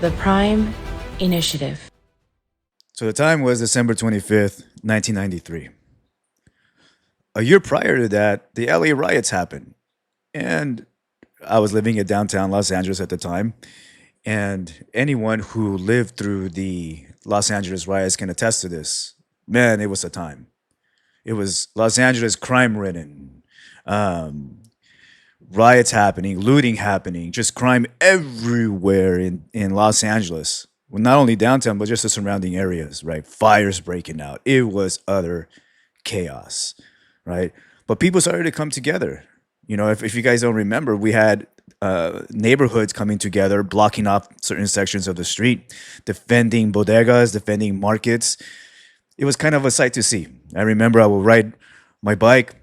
The Prime Initiative. So the time was December 25th, 1993. A year prior to that, the LA riots happened. And I was living in downtown Los Angeles at the time. And anyone who lived through the Los Angeles riots can attest to this. Man, it was a time. It was Los Angeles crime ridden, riots happening, looting happening, just crime everywhere in Los Angeles. Well, not only downtown, but just the surrounding areas, right? Fires breaking out. It was utter chaos, right? But people started to come together. If you guys don't remember, we had neighborhoods coming together, blocking off certain sections of the street, defending bodegas, defending markets. It was kind of a sight to see. I remember I would ride my bike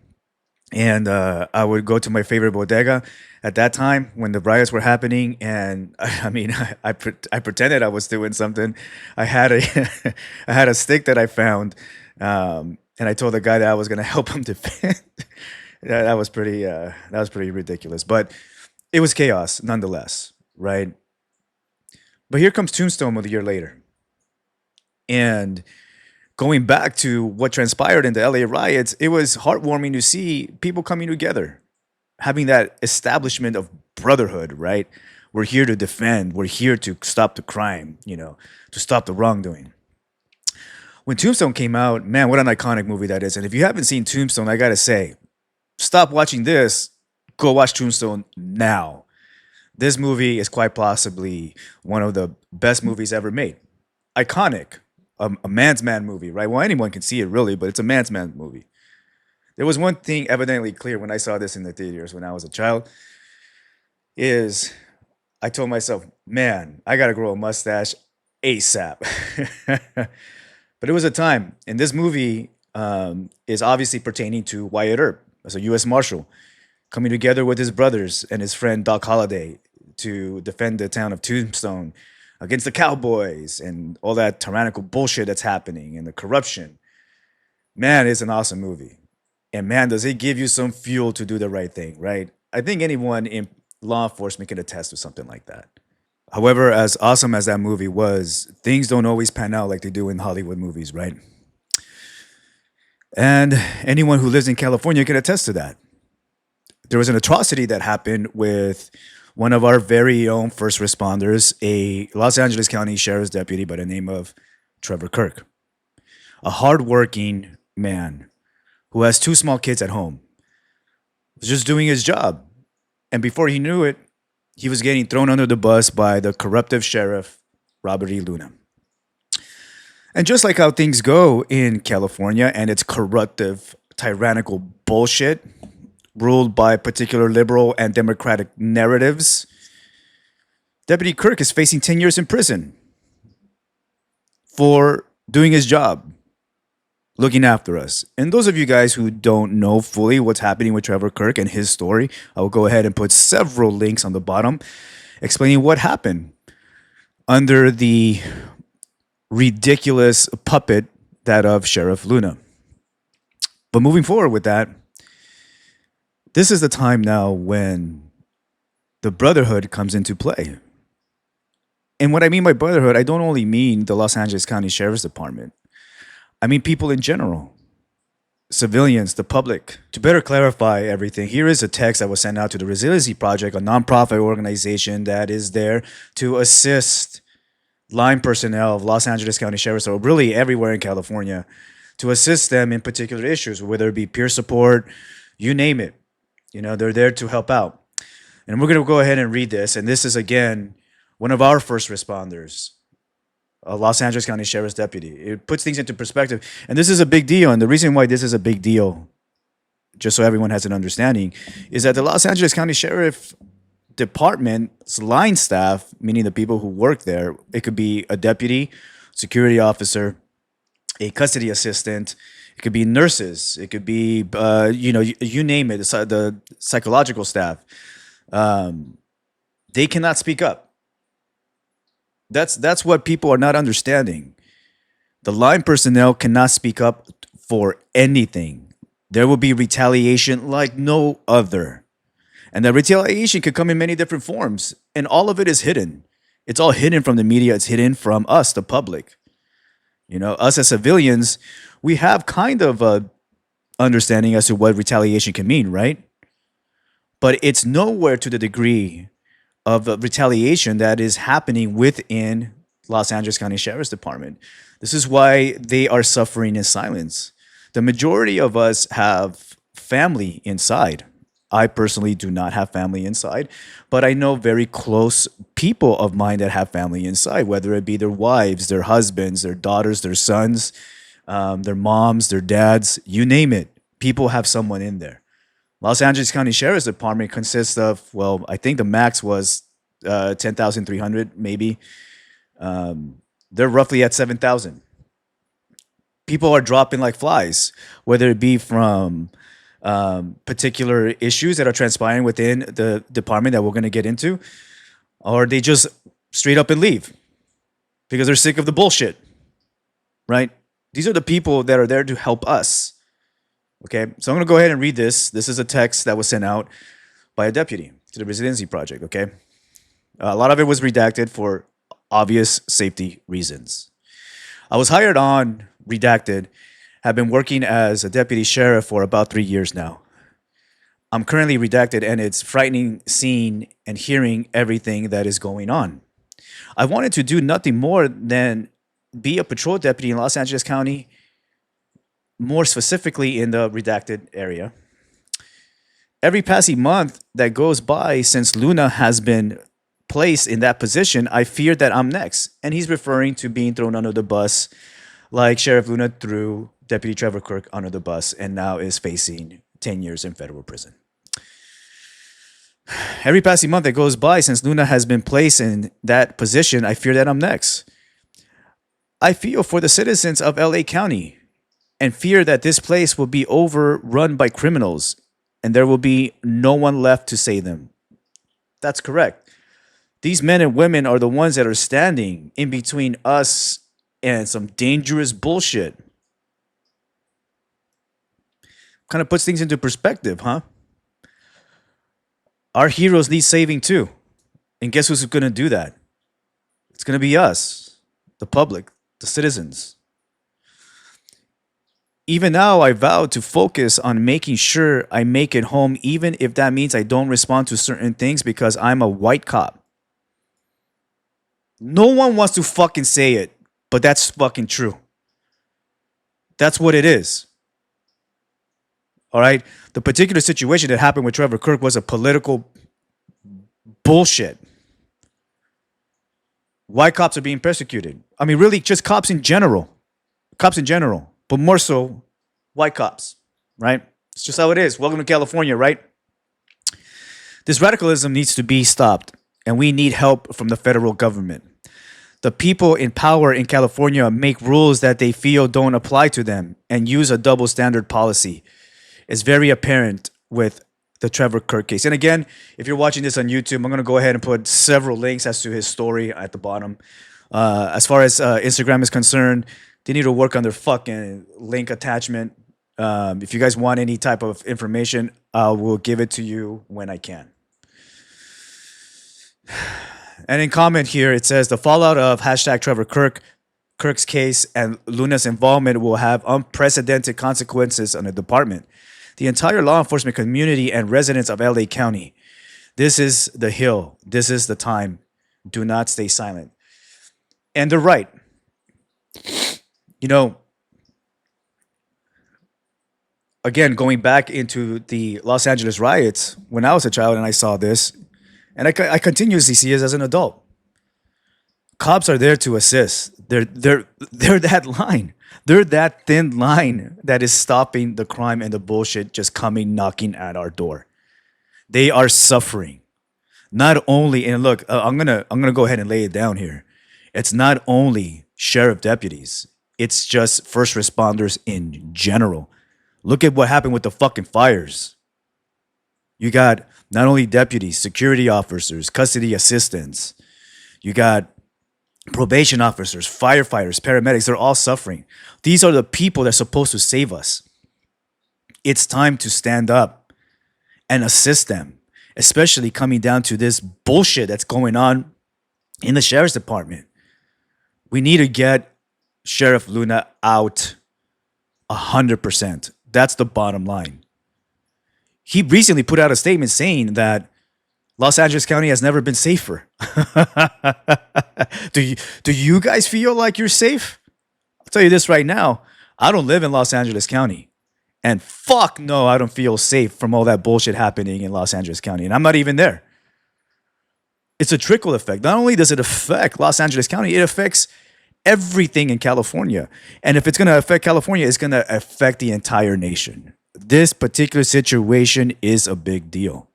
and I would go to my favorite bodega at that time when the riots were happening. And I mean, I pretended I was doing something. I had a I had a stick that I found, and I told the guy that I was going to help him defend. That was pretty ridiculous, but it was chaos nonetheless, right? But here comes Tombstone a year later, and going back to what transpired in the LA riots, it was heartwarming to see people coming together, having that establishment of brotherhood, right? We're here to defend, we're here to stop the crime, to stop the wrongdoing. When Tombstone came out, man, what an iconic movie that is. And if you haven't seen Tombstone, I gotta say, stop watching this, go watch Tombstone now. This movie is quite possibly one of the best movies ever made. Iconic, a man's man movie, right? Well, anyone can see it really, but it's a man's man movie. There was one thing evidently clear when I saw this in the theaters when I was a child, is I told myself, man, I gotta grow a mustache ASAP. But it was a time, and this movie is obviously pertaining to Wyatt Earp as a U.S. Marshal, coming together with his brothers and his friend Doc Holliday to defend the town of Tombstone against the cowboys and all that tyrannical bullshit that's happening and the corruption. Man, it's an awesome movie. And man, does it give you some fuel to do the right thing, right? I think anyone in law enforcement can attest to something like that. However, as awesome as that movie was, things don't always pan out like they do in Hollywood movies, right? And anyone who lives in California can attest to that. There was an atrocity that happened with one of our very own first responders, a Los Angeles County Sheriff's deputy by the name of Trevor Kirk, a hardworking man who has two small kids at home, was just doing his job. And before he knew it, he was getting thrown under the bus by the corruptive sheriff, Robert E. Luna. And just like how things go in California and its corruptive, tyrannical bullshit, ruled by particular liberal and democratic narratives, Deputy Kirk is facing 10 years in prison for doing his job, looking after us. And those of you guys who don't know fully what's happening with Trevor Kirk and his story, I will go ahead and put several links on the bottom explaining what happened under the ridiculous puppet that of Sheriff Luna. But moving forward with that, this is the time now when the Brotherhood comes into play. And what I mean by Brotherhood, I don't only mean the Los Angeles County Sheriff's Department. I mean people in general, civilians, the public. To better clarify everything, here is a text that was sent out to the Resiliency Project, a nonprofit organization that is there to assist line personnel of Los Angeles County Sheriff's, or really everywhere in California, to assist them in particular issues, whether it be peer support, you name it. They're there to help out. And we're going to go ahead and read this. And this is, again, one of our first responders, a Los Angeles County Sheriff's deputy. It puts things into perspective. And this is a big deal. And the reason why this is a big deal, just so everyone has an understanding, is that the Los Angeles County Sheriff Department's line staff, meaning the people who work there, it could be a deputy, security officer, a custody assistant, it could be nurses, it could be, you name it, the psychological staff. They cannot speak up. That's what people are not understanding. The line personnel cannot speak up for anything. There will be retaliation like no other. And that retaliation could come in many different forms. And all of it is hidden. It's all hidden from the media. It's hidden from us, the public. Us as civilians, we have kind of a understanding as to what retaliation can mean, right? But it's nowhere to the degree of the retaliation that is happening within Los Angeles County Sheriff's Department. This is why they are suffering in silence. The majority of us have family inside. I personally do not have family inside, but I know very close people of mine that have family inside, whether it be their wives, their husbands, their daughters, their sons, their moms, their dads, you name it. People have someone in there. Los Angeles County Sheriff's Department consists of, well, I think the max was 10,300, maybe. They're roughly at 7,000. People are dropping like flies, whether it be from particular issues that are transpiring within the department that we're going to get into, or they just straight up and leave because they're sick of the bullshit, right? These are the people that are there to help us. Okay, so I'm going to go ahead and read this. This is a text that was sent out by a deputy to the Resiliency Project, okay? A lot of it was redacted for obvious safety reasons. I was hired on, redacted, have been working as a deputy sheriff for about 3 years now. I'm currently redacted, and it's frightening seeing and hearing everything that is going on. I wanted to do nothing more than be a patrol deputy in Los Angeles County, more specifically in the redacted area. Every passing month that goes by since Luna has been placed in that position, I fear that I'm next. And he's referring to being thrown under the bus, like Sheriff Luna threw Deputy Trevor Kirk under the bus and now is facing 10 years in federal prison. Every passing month that goes by since Luna has been placed in that position, I fear that I'm next. I feel for the citizens of LA County and fear that this place will be overrun by criminals and there will be no one left to save them. That's correct. These men and women are the ones that are standing in between us and some dangerous bullshit. Kind of puts things into perspective, huh? Our heroes need saving too. And guess who's going to do that? It's going to be us, the public, the citizens. Even now, I vow to focus on making sure I make it home, even if that means I don't respond to certain things because I'm a white cop. No one wants to fucking say it, but that's fucking true. That's what it is. All right? The particular situation that happened with Trevor Kirk was a political bullshit. White cops are being persecuted. I mean, really, just cops in general. Cops in general. But more so, white cops, right? It's just how it is. Welcome to California, right? This radicalism needs to be stopped, and we need help from the federal government. The people in power in California make rules that they feel don't apply to them and use a double standard policy. It's very apparent with the Trevor Kirk case. And again, if you're watching this on YouTube, I'm going to go ahead and put several links as to his story at the bottom. As far as Instagram is concerned, they need to work on their fucking link attachment. If you guys want any type of information, I will give it to you when I can. And in comment here, it says the fallout of hashtag Trevor Kirk's case and Luna's involvement will have unprecedented consequences on the department, the entire law enforcement community, and residents of LA County. This is the hill. This is the time. Do not stay silent. And they're right. You know, again, going back into the Los Angeles riots, when I was a child and I saw this, and I continuously see it as an adult. Cops are there to assist. They're that line. They're that thin line that is stopping the crime and the bullshit just coming knocking at our door. They are suffering. Not only, and look, I'm gonna go ahead and lay it down here. It's not only sheriff deputies. It's just first responders in general. Look at what happened with the fucking fires. You got not only deputies, security officers, custody assistants. You got probation officers, firefighters, paramedics. They're all suffering. These are the people that are supposed to save us. It's time to stand up and assist them, especially coming down to this bullshit that's going on in the sheriff's department. We need to get Sheriff Luna out 100%. That's the bottom line. He recently put out a statement saying that Los Angeles County has never been safer. Do you guys feel like you're safe? I'll tell you this right now. I don't live in Los Angeles County. And fuck no, I don't feel safe from all that bullshit happening in Los Angeles County. And I'm not even there. It's a trickle effect. Not only does it affect Los Angeles County, it affects everything in California. And if it's going to affect California, it's going to affect the entire nation. This particular situation is a big deal.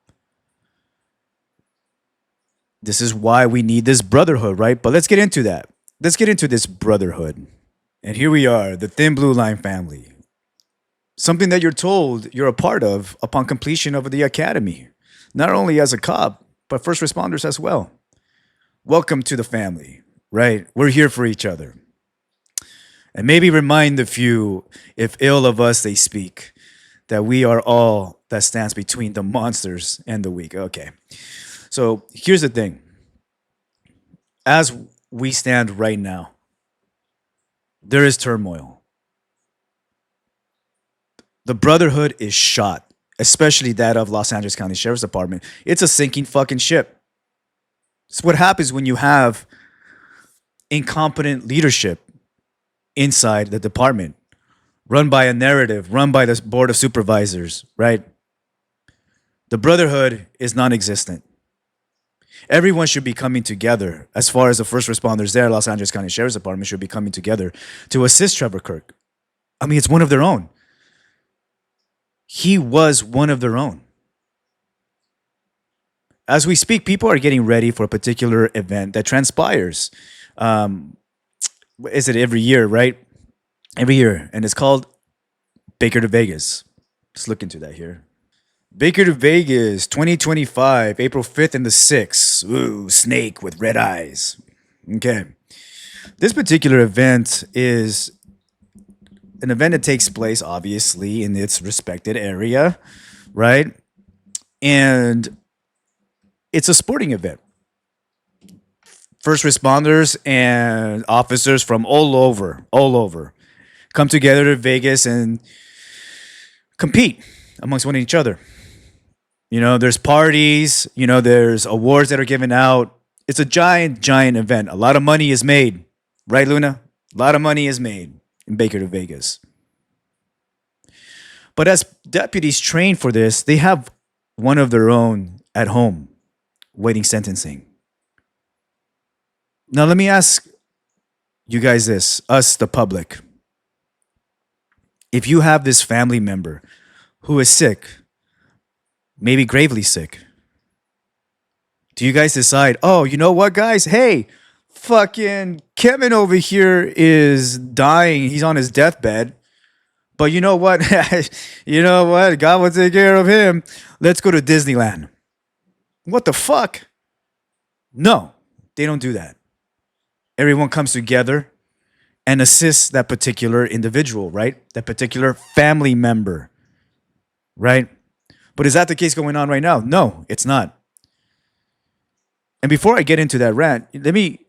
This is why we need this brotherhood, right? But let's get into that. Let's get into this brotherhood. And here we are, the Thin Blue Line family. Something that you're told you're a part of upon completion of the academy, not only as a cop, but first responders as well. Welcome to the family, right? We're here for each other. And maybe remind the few, if ill of us they speak, that we are all that stands between the monsters and the weak. Okay. So here's the thing. As we stand right now, there is turmoil. The Brotherhood is shot, especially that of Los Angeles County Sheriff's Department. It's a sinking fucking ship. It's what happens when you have incompetent leadership inside the department, run by a narrative, run by the board of supervisors, right? The Brotherhood is non existent. Everyone should be coming together, as far as the first responders there, Los Angeles County Sheriff's Department should be coming together to assist Trevor Kirk. I mean, it's one of their own. He was one of their own. As we speak, people are getting ready for a particular event that transpires. Is it every year, right? Every year. And it's called Baker to Vegas. Let's look into that here. Baker to Vegas 2025, April 5th and the 6th. Ooh, snake with red eyes. Okay. This particular event is an event that takes place, obviously, in its respected area, right? And it's a sporting event. First responders and officers from all over, come together to Vegas and compete amongst one each other. You know, there's parties, you know, there's awards that are given out. It's a giant, giant event. A lot of money is made, right, Luna? A lot of money is made in Baker to Vegas. But as deputies train for this, they have one of their own at home waiting sentencing. Now, let me ask you guys this, us, the public. If you have this family member who is sick, maybe gravely sick, do you guys decide, oh, you know what, guys? Hey, fucking Kevin over here is dying. He's on his deathbed. But you know what? You know what? God will take care of him. Let's go to Disneyland. What the fuck? No, they don't do that. Everyone comes together and assists that particular individual, right? That particular family member, right? But is that the case going on right now? No, it's not. And before I get into that rant, let me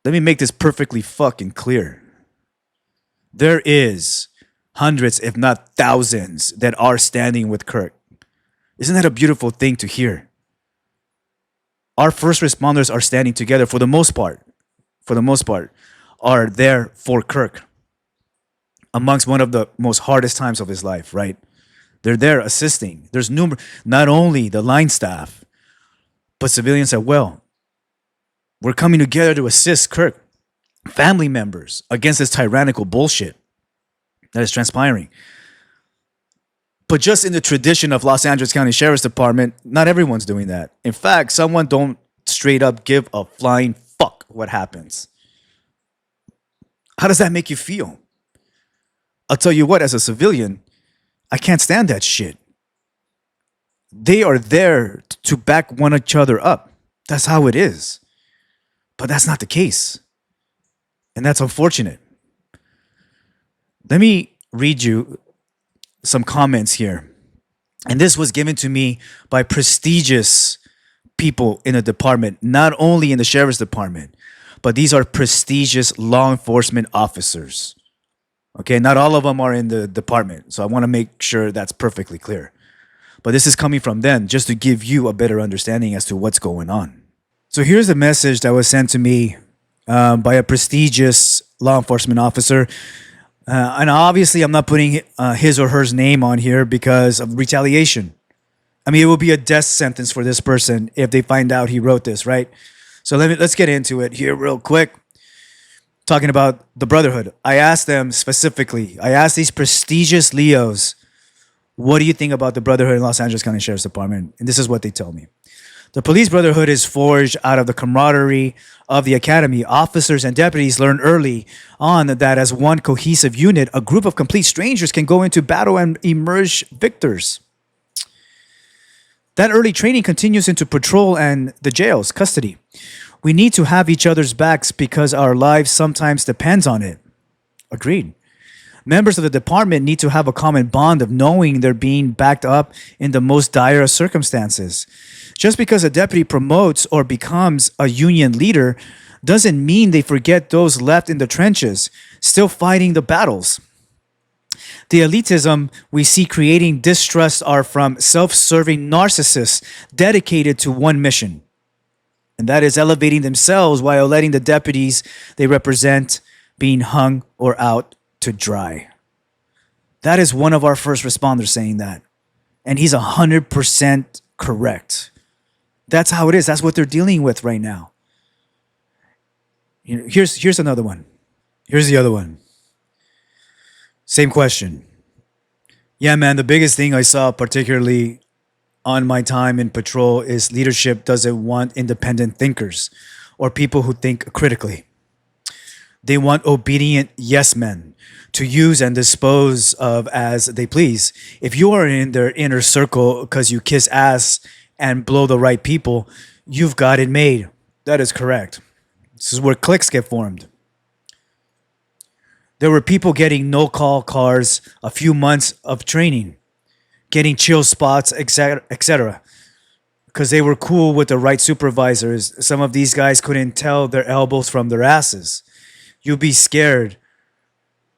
make this perfectly fucking clear. There is hundreds, if not thousands, that are standing with Kirk. Isn't that a beautiful thing to hear? Our first responders are standing together for the most part, are there for Kirk amongst one of the most hardest times of his life, right? They're there assisting. There's not only the line staff, but civilians as well. We're coming together to assist Kirk, family members, against this tyrannical bullshit that is transpiring. But just in the tradition of Los Angeles County Sheriff's Department, not everyone's doing that. In fact, someone don't straight up give a flying fuck what happens. How does that make you feel? I'll tell you what, as a civilian, I can't stand that shit. They are there to back one each other up. That's how it is. But that's not the case. And that's unfortunate. Let me read you some comments here. And this was given to me by prestigious people in a department, not only in the sheriff's department, but these are prestigious law enforcement officers. Okay, not all of them are in the department. So I want to make sure that's perfectly clear. But this is coming from them just to give you a better understanding as to what's going on. So here's a message that was sent to me by a prestigious law enforcement officer. And obviously, I'm not putting his or her name on here because of retaliation. I mean, it will be a death sentence for this person if they find out he wrote this, right? So let's get into it here real quick. Talking about the Brotherhood. I asked them specifically, I asked these prestigious Leos, what do you think about the Brotherhood in Los Angeles County Sheriff's Department? And this is what they told me. The police brotherhood is forged out of the camaraderie of the academy. Officers and deputies learn early on that as one cohesive unit, a group of complete strangers can go into battle and emerge victors. That early training continues into patrol and the jails, custody. We need to have each other's backs because our lives sometimes depends on it. Agreed. Members of the department need to have a common bond of knowing they're being backed up in the most dire of circumstances. Just because a deputy promotes or becomes a union leader doesn't mean they forget those left in the trenches, still fighting the battles. The elitism we see creating distrust are from self-serving narcissists dedicated to one mission, and that is elevating themselves while letting the deputies they represent being hung or out to dry. That is one of our first responders saying that. And he's 100% correct. That's how it is. That's what they're dealing with right now. Here's another one. Here's the other one. Same question. Yeah, man, the biggest thing I saw, particularly on my time in patrol, is leadership doesn't want independent thinkers or people who think critically. They want obedient yes men to use and dispose of as they please. If you are in their inner circle because you kiss ass and blow the right people, you've got it made. That is correct. This is where cliques get formed. There were people getting no-call cars, a few months of training, getting chill spots, etc., because they were cool with the right supervisors. Some of these guys couldn't tell their elbows from their asses. You'd be scared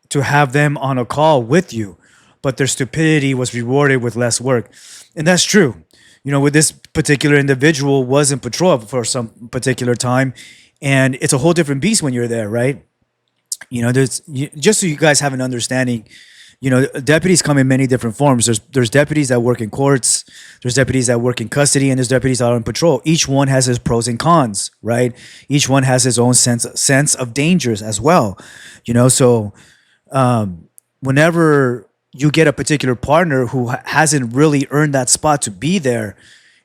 to have them on a call with you, but their stupidity was rewarded with less work. And that's true. You know, with this particular individual was in patrol for some particular time, and it's a whole different beast when you're there, right? You know, just so you guys have an understanding, you know, deputies come in many different forms. There's deputies that work in courts, there's deputies that work in custody, and there's deputies that are on patrol. Each one has his pros and cons, right? Each one has his own sense of dangers as well. You know, so whenever you get a particular partner who hasn't really earned that spot to be there,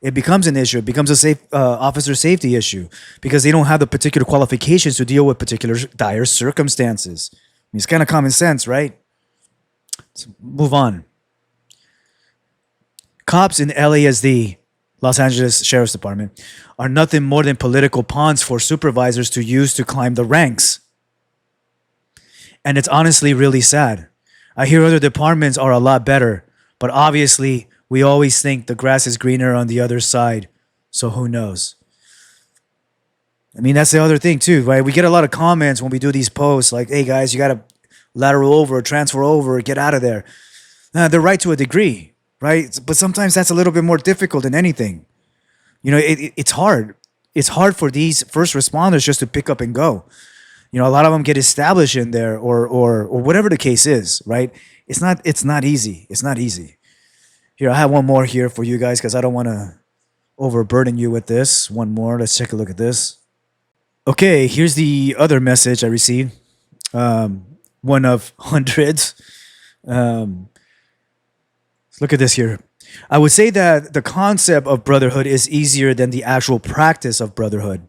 it becomes an issue. It becomes a officer safety issue because they don't have the particular qualifications to deal with particular dire circumstances. I mean, it's kind of common sense, right? Let's move on. Cops in LASD, Los Angeles Sheriff's Department, are nothing more than political pawns for supervisors to use to climb the ranks. And it's honestly really sad. I hear other departments are a lot better, but obviously we always think the grass is greener on the other side, so who knows? I mean, that's the other thing too, right? We get a lot of comments when we do these posts like, hey guys, you got to lateral over, transfer over, get out of there. They're right to a degree, right? But sometimes that's a little bit more difficult than anything. You know, it's hard. It's hard for these first responders just to pick up and go. You know, a lot of them get established in there or whatever the case is, right? It's not easy. It's not easy. Here, I have one more here for you guys because I don't want to overburden you with this. One more. Let's take a look at this. Okay, here's the other message I received. One of hundreds. Let's look at this here. I would say that the concept of brotherhood is easier than the actual practice of brotherhood.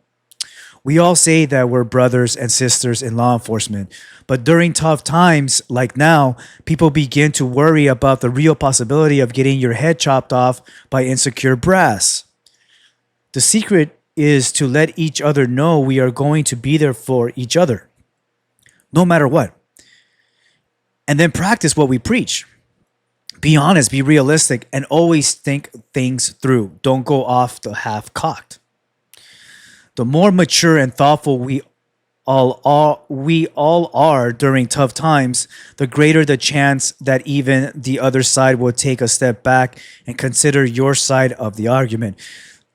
We all say that we're brothers and sisters in law enforcement, but during tough times like now, people begin to worry about the real possibility of getting your head chopped off by insecure brass. The secret is to let each other know we are going to be there for each other, no matter what. And then practice what we preach. Be honest, be realistic, and always think things through. Don't go off the half cocked. The more mature and thoughtful we all are during tough times, the greater the chance that even the other side will take a step back and consider your side of the argument.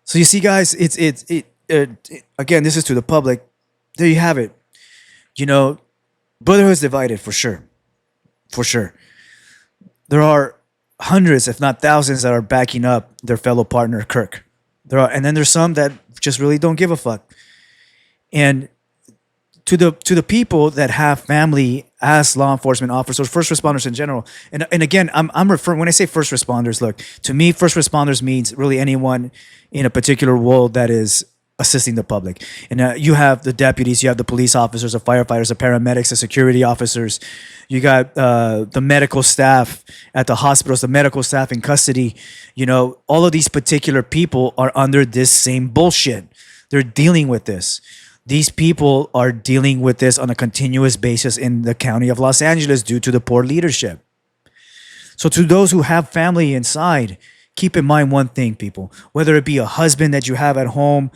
So you see, guys, again, this is to the public. There you have it. You know, Brotherhood is divided for sure, for sure. There are hundreds, if not thousands, that are backing up their fellow partner Kirk. And then there's some that just really don't give a fuck. And to the people that have family as law enforcement officers, first responders in general, and again, I'm referring, when I say first responders, look, to me, first responders means really anyone in a particular role that is assisting the public. And you have the deputies, you have the police officers, the firefighters, the paramedics, the security officers. You got the medical staff at the hospitals, the medical staff in custody. You know, all of these particular people are under this same bullshit. They're dealing with this. These people are dealing with this on a continuous basis in the county of Los Angeles due to the poor leadership. So to those who have family inside, keep in mind one thing, people, whether it be a husband that you have at home,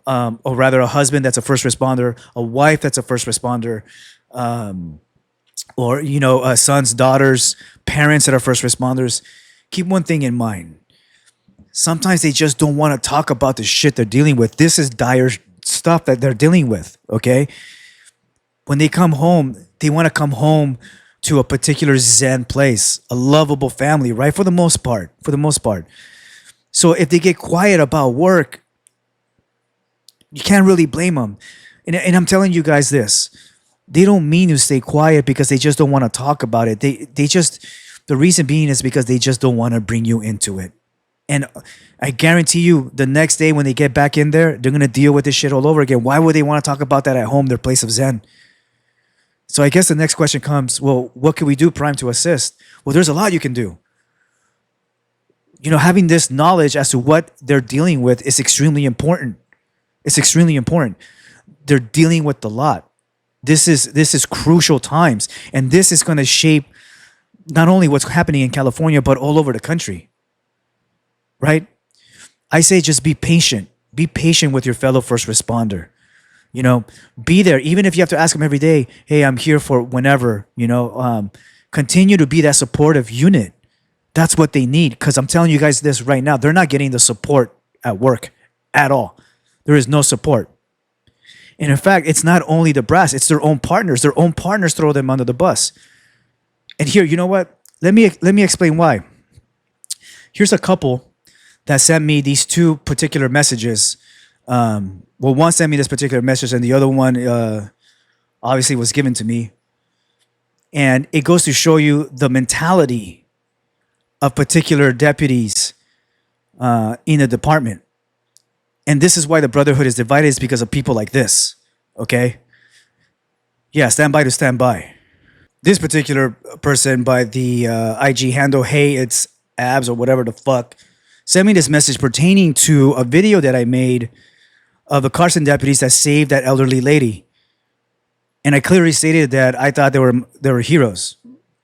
or rather a husband that's a first responder, a wife that's a first responder, or, you know, sons, daughters, parents that are first responders, keep one thing in mind. Sometimes they just don't want to talk about the shit they're dealing with. This is dire stuff that they're dealing with, okay? When they come home, they want to come home to a particular zen place, a lovable family, right? For the most part. So if they get quiet about work, you can't really blame them. And I'm telling you guys this. They don't mean to stay quiet because they just don't want to talk about it. The reason being is because they just don't want to bring you into it. And I guarantee you, the next day when they get back in there, they're going to deal with this shit all over again. Why would they want to talk about that at home, their place of zen? So I guess the next question comes, well, what can we do, Prime, to assist? Well, there's a lot you can do. You know, having this knowledge as to what they're dealing with is extremely important. It's extremely important. They're dealing with a lot. This is crucial times. And this is going to shape not only what's happening in California, but all over the country. Right? I say just be patient. Be patient with your fellow first responder. You know, be there. Even if you have to ask them every day, hey, I'm here for whenever, you know, continue to be that supportive unit. That's what they need. Because I'm telling you guys this right now, they're not getting the support at work at all. There is no support. And in fact, it's not only the brass, it's their own partners. Their own partners throw them under the bus. And here, you know what? Let me explain why. Here's a couple that sent me these two particular messages. Well, one sent me this particular message, and the other one obviously was given to me. And it goes to show you the mentality of particular deputies in the department. And this is why the Brotherhood is divided, is because of people like this. Okay? Yeah, stand by to stand by. This particular person by the IG handle, hey, it's abs or whatever the fuck, sent me this message pertaining to a video that I made of the Carson deputies that saved that elderly lady. And I clearly stated that I thought they were heroes,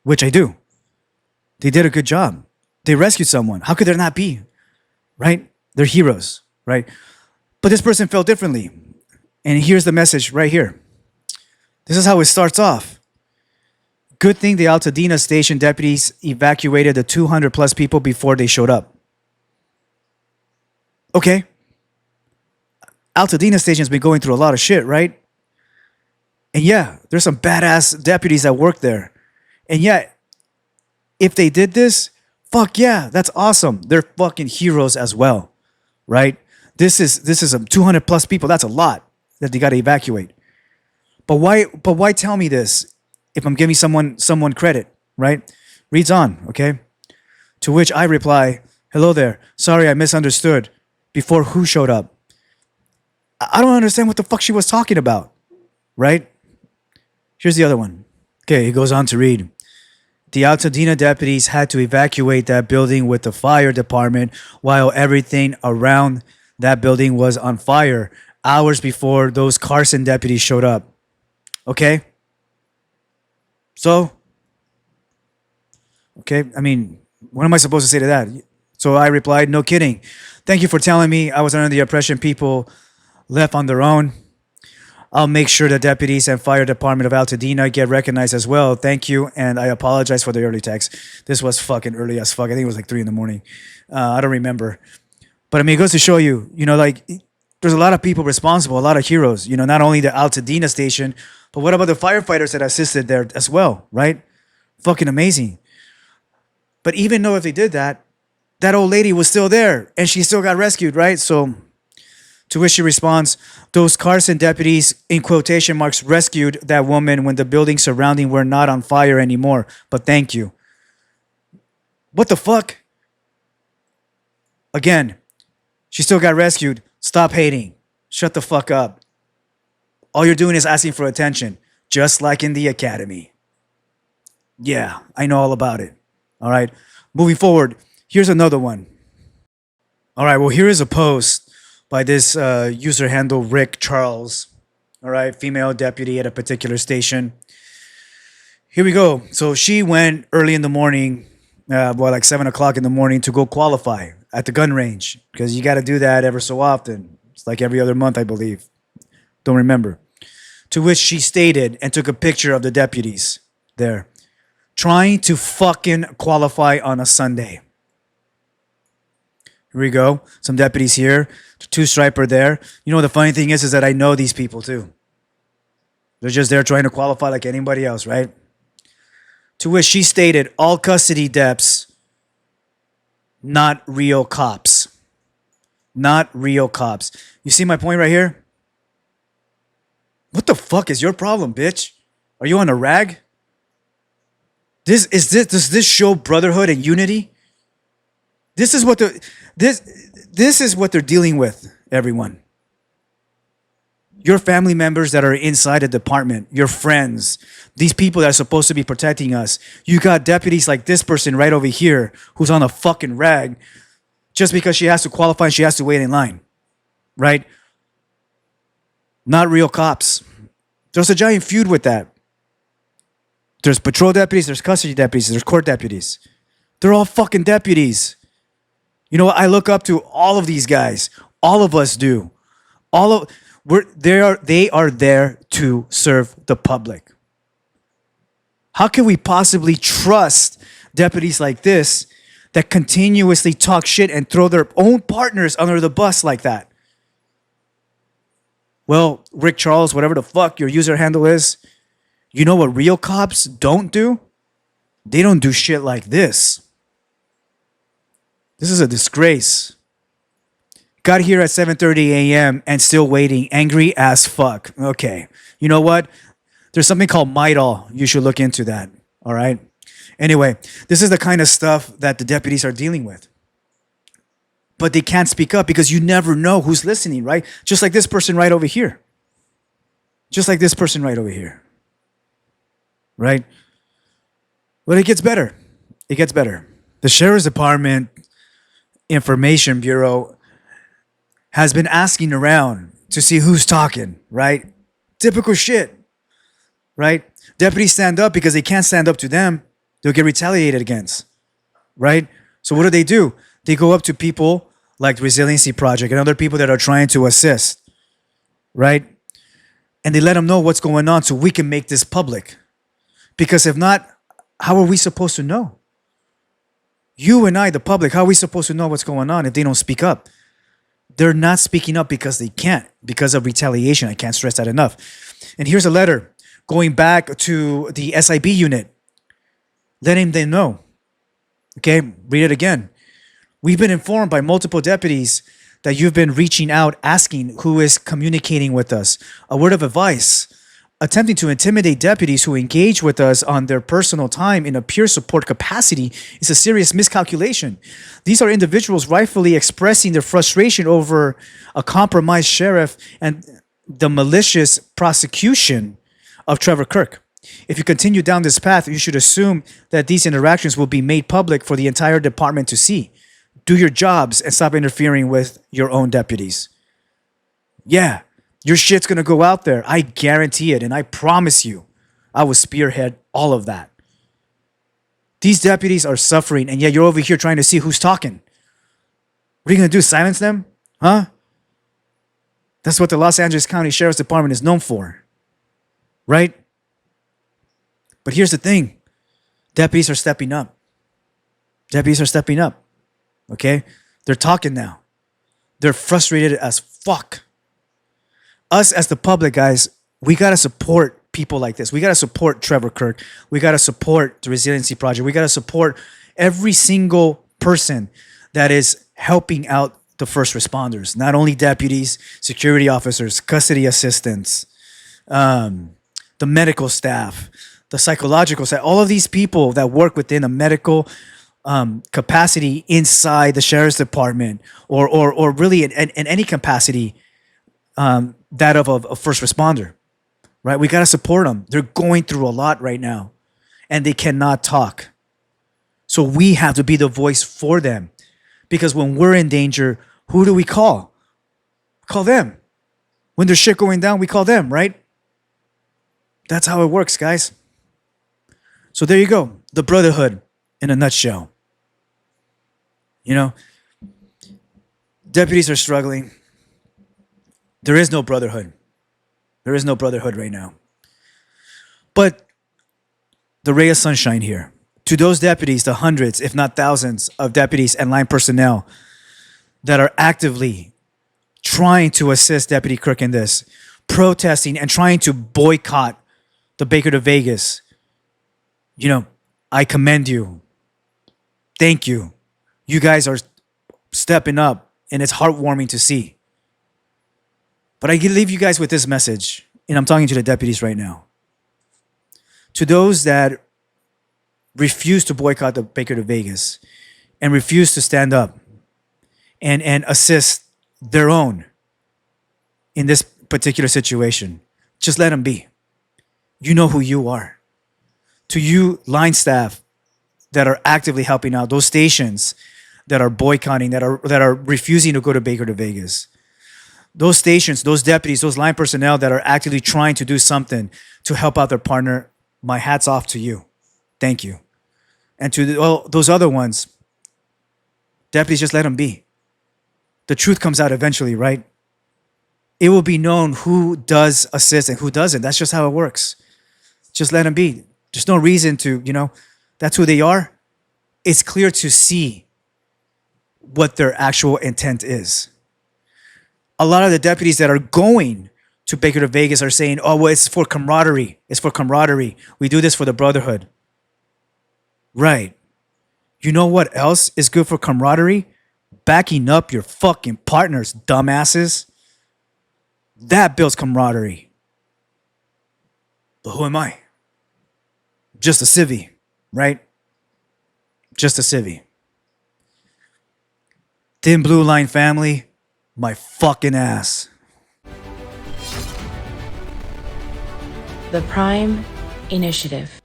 which I do. They did a good job. They rescued someone. How could there not be? Right? They're heroes, right? But this person felt differently. And here's the message right here. This is how it starts off. Good thing the Altadena station deputies evacuated the 200 plus people before they showed up. Okay. Altadena station's been going through a lot of shit, right? And yeah, there's some badass deputies that work there. And yeah, if they did this, fuck yeah, that's awesome. They're fucking heroes as well, right? This is a 200 plus people. That's a lot that they got to evacuate. But why tell me this if I'm giving someone credit, right? Reads on, okay? To which I reply, hello there. Sorry, I misunderstood. Before who showed up? I don't understand what the fuck she was talking about, right? Here's the other one. Okay, it goes on to read. The Altadena deputies had to evacuate that building with the fire department while everything around that building was on fire hours before those Carson deputies showed up. Okay? So, okay, I mean, What am I supposed to say to that? So I replied, no kidding. Thank you for telling me I was under the impression people left on their own. I'll make sure the deputies and fire department of Altadena get recognized as well. Thank you, and I apologize for the early text. This was fucking early as fuck. I think it was like 3 in the morning. I don't remember. But I mean, it goes to show you, like there's a lot of people responsible, a lot of heroes. Not only the Altadena station, but what about the firefighters that assisted there as well, right? Fucking amazing. But even though if they did that, that old lady was still there, and she still got rescued, right? So, to which she responds, those Carson deputies, in quotation marks, rescued that woman when the buildings surrounding were not on fire anymore. But thank you. What the fuck? Again, she still got rescued. Stop hating. Shut the fuck up. All you're doing is asking for attention, just like in the academy. Yeah, I know all about it. All right. Moving forward, here's another one. All right. Well, here is a post by this user handle, Rick Charles. All right. Female deputy at a particular station. Here we go. So she went early in the morning, like 7 o'clock in the morning, to go qualify at the gun range, because you got to do that ever so often. It's like every other month, I believe. Don't remember. To which she stated and took a picture of the deputies there, trying to fucking qualify on a Sunday. Here we go. Some deputies here. 2 striper there. The funny thing is that I know these people too. They're just there trying to qualify like anybody else, right? To which she stated, all custody deps, not real cops. Not real cops. You see my point right here? What the fuck is your problem, bitch? Are you on a rag? Does this show brotherhood and unity? This is what they're dealing with, everyone. Your family members that are inside the department, your friends, these people that are supposed to be protecting us. You got deputies like this person right over here who's on a fucking rag just because she has to qualify and she has to wait in line, right? Not real cops. There's a giant feud with that. There's patrol deputies, there's custody deputies, there's court deputies. They're all fucking deputies. I look up to all of these guys. All of us do. They are there to serve the public. How can we possibly trust deputies like this that continuously talk shit and throw their own partners under the bus like that? Well, Rick Charles, whatever the fuck your user handle is, you know what real cops don't do? They don't do shit like this. This is a disgrace. Got here at 7:30 a.m. and still waiting, angry as fuck. Okay. You know what? There's something called Midol. You should look into that. All right? Anyway, this is the kind of stuff that the deputies are dealing with. But they can't speak up because you never know who's listening, right? Just like this person right over here. Just like this person right over here. Right? But it gets better. It gets better. The Sheriff's Department Information Bureau has been asking around to see who's talking, right? Typical shit, right? Deputies stand up because they can't stand up to them. They'll get retaliated against, right? So what do? They go up to people like Resiliency Project and other people that are trying to assist, right? And they let them know what's going on so we can make this public. Because if not, how are we supposed to know? You and I, the public, how are we supposed to know what's going on if they don't speak up? They're not speaking up because they can't, because of retaliation. I can't stress that enough. And here's a letter going back to the SIB unit, letting them know. Okay, read it again. We've been informed by multiple deputies that you've been reaching out, asking who is communicating with us. A word of advice. Attempting to intimidate deputies who engage with us on their personal time in a peer support capacity is a serious miscalculation. These are individuals rightfully expressing their frustration over a compromised sheriff and the malicious prosecution of Trevor Kirk. If you continue down this path, you should assume that these interactions will be made public for the entire department to see. Do your jobs and stop interfering with your own deputies. Yeah. Your shit's going to go out there. I guarantee it. And I promise you, I will spearhead all of that. These deputies are suffering, and yet you're over here trying to see who's talking. What are you going to do, silence them? Huh? That's what the Los Angeles County Sheriff's Department is known for, right? But here's the thing. Deputies are stepping up. Deputies are stepping up, okay? They're talking now. They're frustrated as fuck. Us as the public, guys, we got to support people like this. We got to support Trevor, Kirk. We got to support the Resiliency Project. We got to support every single person that is helping out the first responders, not only deputies, security officers, custody assistants, the medical staff, the psychological staff, all of these people that work within a medical capacity inside the sheriff's department or really in any capacity that of a first responder, right? We got to support them. They're going through a lot right now and they cannot talk. So we have to be the voice for them, because when we're in danger, who do we call? Call them. When there's shit going down, we call them, right? That's how it works, guys. So there you go. The Brotherhood in a nutshell. You know, deputies are struggling. There is no brotherhood. There is no brotherhood right now. But the ray of sunshine here, to those deputies, the hundreds, if not thousands of deputies and line personnel that are actively trying to assist Deputy Kirk in this, protesting and trying to boycott the Baker to Vegas, you know, I commend you. Thank you. You guys are stepping up, and it's heartwarming to see. But I leave you guys with this message, and I'm talking to the deputies right now. To those that refuse to boycott the Baker to Vegas and refuse to stand up and assist their own in this particular situation, just let them be. You know who you are. To you line staff that are actively helping out, those stations that are boycotting, that are refusing to go to Baker to Vegas, those stations, those deputies, those line personnel that are actively trying to do something to help out their partner, my hat's off to you. Thank you. And to all those other ones, deputies, just let them be. The truth comes out eventually, right? It will be known who does assist and who doesn't. That's just how it works. Just let them be. There's no reason to, that's who they are. It's clear to see what their actual intent is. A lot of the deputies that are going to Baker to Vegas are saying, oh, well, it's for camaraderie. It's for camaraderie. We do this for the Brotherhood. Right. You know what else is good for camaraderie? Backing up your fucking partners, dumbasses. That builds camaraderie. But who am I? Just a civvy, right? Just a civvy. Thin Blue Line family, my fucking ass. The Prime Initiative.